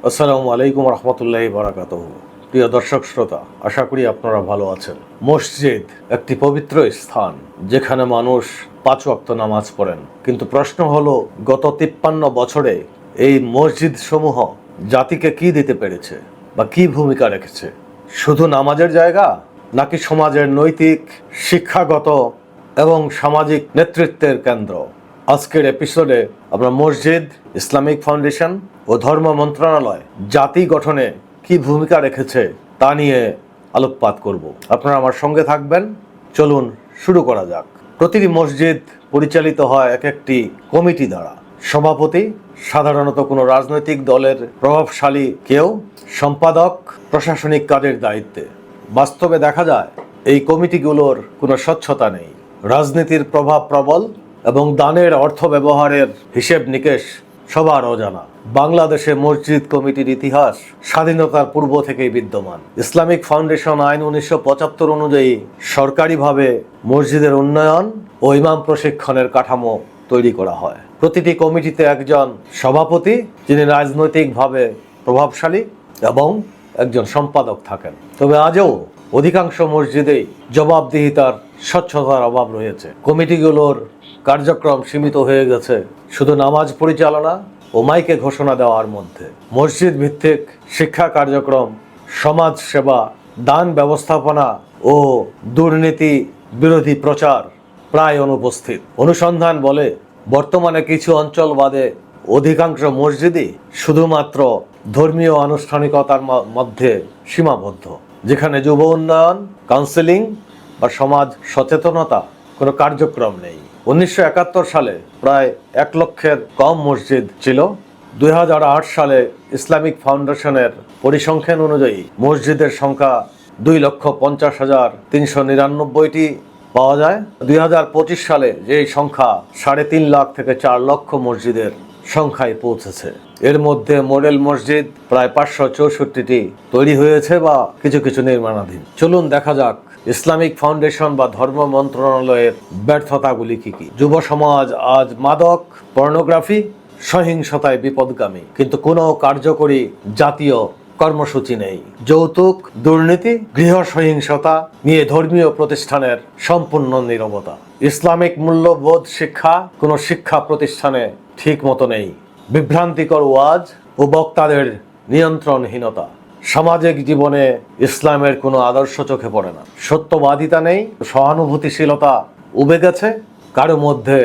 আসসালামু আলাইকুম রহমতুল্লাহি বারাকাতুহু। প্রিয় দর্শক শ্রোতা, আশা করি আপনারা ভালো আছেন। মসজিদ একটি পবিত্র স্থান যেখানে মানুষ 5 ওয়াক্ত নামাজ পড়েন, কিন্তু প্রশ্ন হলো গত 53 বছরে এই মসজিদ সমূহ জাতিকে কি দিতে পেরেছে বা কি ভূমিকা রেখেছে? শুধু নামাজের জায়গা, নাকি সমাজের নৈতিক, শিক্ষাগত এবং সামাজিক নেতৃত্বের কেন্দ্র? আজকের এপিসোডে আমরা মসজিদ, ইসলামিক ফাউন্ডেশন ও ধর্ম মন্ত্রণালয় জাতি গঠনে কি ভূমিকা রেখেছে তা নিয়ে আলোকপাত করব। আপনারা আমার সঙ্গে থাকবেন। চলুন শুরু করা যাক। প্রতিটি মসজিদ পরিচালিত হয় এক একটি কমিটি দ্বারা। সভাপতি সাধারণত কোনো রাজনৈতিক দলের প্রভাবশালী কেউ, সম্পাদক প্রশাসনিক কাজের দায়িত্বে। বাস্তবে দেখা যায় এই কমিটিগুলোর কোনো স্বচ্ছতা নেই, রাজনীতির প্রভাব প্রবল এবং দানের অর্থ ব্যবহারের হিসেব নিকেশ সবার অজানা। বাংলাদেশে মসজিদ কমিটির ইতিহাস স্বাধীনতার পূর্ব থেকেই বিদ্যমান। ইসলামিক ফাউন্ডেশন আইন 1975 অনুযায়ী সরকারিভাবে মসজিদের উন্নয়ন ও ইমাম প্রশিক্ষণের কাঠামো তৈরি করা হয়। প্রতিটি কমিটিতে একজন সভাপতি, যিনি রাজনৈতিকভাবে প্রভাবশালী, এবং একজন সম্পাদক থাকেন। তবে আজও অধিকাংশ মসজিদেই জবাবদিহিতার, স্বচ্ছতার অভাব রয়েছে। কমিটিগুলোর কার্যক্রম সীমিত হয়ে গেছে শুধু নামাজ পরিচালনা ও মাইকে ঘোষণা দেওয়ার মধ্যে। মসজিদ ভিত্তিক শিক্ষা কার্যক্রম, সমাজ সেবা, দান ব্যবস্থাপনা ও দুর্নীতি বিরোধী প্রচার প্রায় অনুপস্থিত। অনুসন্ধান বলে বর্তমানে কিছু অঞ্চল বাদে অধিকাংশ মসজিদই শুধুমাত্র ধর্মীয় আনুষ্ঠানিকতার মধ্যে সীমাবদ্ধ, যেখানে যুব উন্নয়ন, কাউন্সেলিং বা সমাজ সচেতনতা কোনো কার্যক্রম নেই। 1971 সালে প্রায় 1 লক্ষের কম মসজিদ ছিল। 2008 সালে ইসলামিক ফাউন্ডেশনের পরিসংখ্যান অনুযায়ী মসজিদের সংখ্যা 2,50,399টি পাওয়া যায়। 2025 সালে যে সংখ্যা 3.5 লাখ থেকে 4 লক্ষ মসজিদের সংখ্যায় পৌঁছেছে। এর মধ্যে মডেল মসজিদ প্রায় 564টি তৈরি হয়েছে বা কিছু কিছু নির্মাণাধীন। চলুন দেখা যাক ইসলামিক ফাউন্ডেশন বা ধর্ম মন্ত্রণালয়ের ব্যর্থতাগুলি কি কি। যুব সমাজ আজ মাদক, পর্নোগ্রাফি, সহিংসতায় বিপদগামী, কিন্তু কোনো কার্যকরী জাতীয় কর্মসূচি নেই। যৌতুক, দুর্নীতি, গৃহ সহিংসতা নিয়ে ধর্মীয় প্রতিষ্ঠানের সম্পূর্ণ নীরবতা। ইসলামিক মূল্যবোধ শিক্ষা কোনো শিক্ষা প্রতিষ্ঠানে ঠিক মতো নেই। বিভ্রান্তিকর ওয়াজ ও বক্তাদের নিয়ন্ত্রণহীনতা। সামাজিক জীবনে ইসলামের কোনো আদর্শ চোখে পড়ে না। সত্যবাদিতা নেই, সহানুভূতিশীলতা উবে গেছে, কারো মধ্যে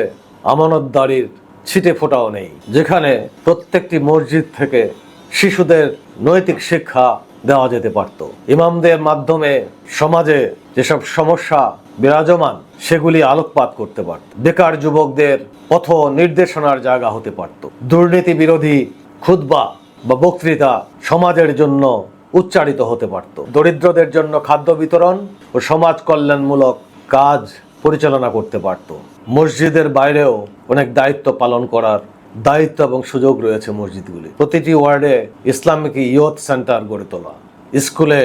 আমানতদারির ছিটে ফোঁটাও নেই। যেখানে প্রত্যেকটি মসজিদ থেকে শিশুদের নৈতিক শিক্ষা দেওয়া যেতে পারত, ইমামদের মাধ্যমে সমাজে যেসব সমস্যা বিরাজমান সেগুলি আলোকপাত করতে পারত, বেকার যুবকদের পথ নির্দেশনার জায়গা হতে পারত, দুর্নীতি বিরোধী খুতবা বা বক্তৃতা সমাজের জন্য উচ্চারিত হতে পারত, দরিদ্রদের জন্য খাদ্য বিতরণ ও সমাজ কল্যাণমূলক কাজ পরিচালনা করতে পারত। মসজিদের বাইরেও অনেক দায়িত্ব পালন করার দায়িত্ব এবং সুযোগ রয়েছে মসজিদগুলি। প্রতিটি ওয়ার্ডে ইসলামিক ইয়ুথ সেন্টার গড়ে তোলা, স্কুলে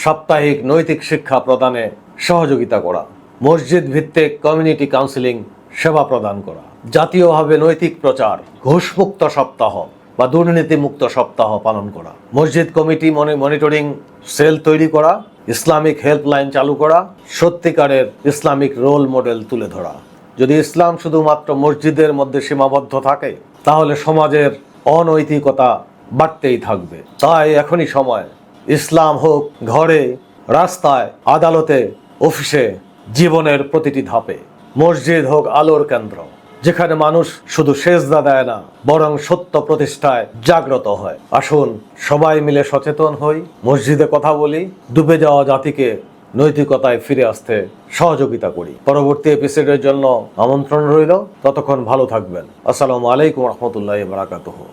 সাপ্তাহিক নৈতিক শিক্ষা প্রদানে সহযোগিতা করা, মসজিদ ভিত্তিক কমিউনিটি কাউন্সিলিং সেবা প্রদান করা, জাতীয়ভাবে নৈতিক প্রচার, ঘুষমুক্ত সপ্তাহ বা দুর্নীতিমুক্ত সপ্তাহ পালন করা, মসজিদ কমিটি মনিটরিং সেল তৈরি করা, ইসলামিক হেল্পলাইন চালু করা, সত্যিকারের ইসলামিক রোল মডেল তুলে ধরা। যদি ইসলাম শুধুমাত্র মসজিদের মধ্যে সীমাবদ্ধ থাকে, তাহলে সমাজের অনৈতিকতা বাড়তেই থাকবে। তাই এখনই সময়, ইসলাম হোক ঘরে, রাস্তায়, আদালতে, অফিসে, জীবনের প্রতিটি ধাপে। মসজিদ হোক আলোর কেন্দ্র, যেখানে মানুষ শুধু সেজদা দেয় না, বরং সত্য প্রতিষ্ঠায় জাগ্রত হয়। আসুন সবাই মিলে সচেতন হই, মসজিদে কথা বলি, ডুবে যাওয়া জাতিকে নৈতিকতায় ফিরে আসতে সহযোগিতা করি। পরবর্তী এপিসোডের জন্য আমন্ত্রণ রইল। ততক্ষণ ভালো থাকবেন। আসসালামু আলাইকুম রহমতুল্লাহি ওয়া বারাকাতুহু।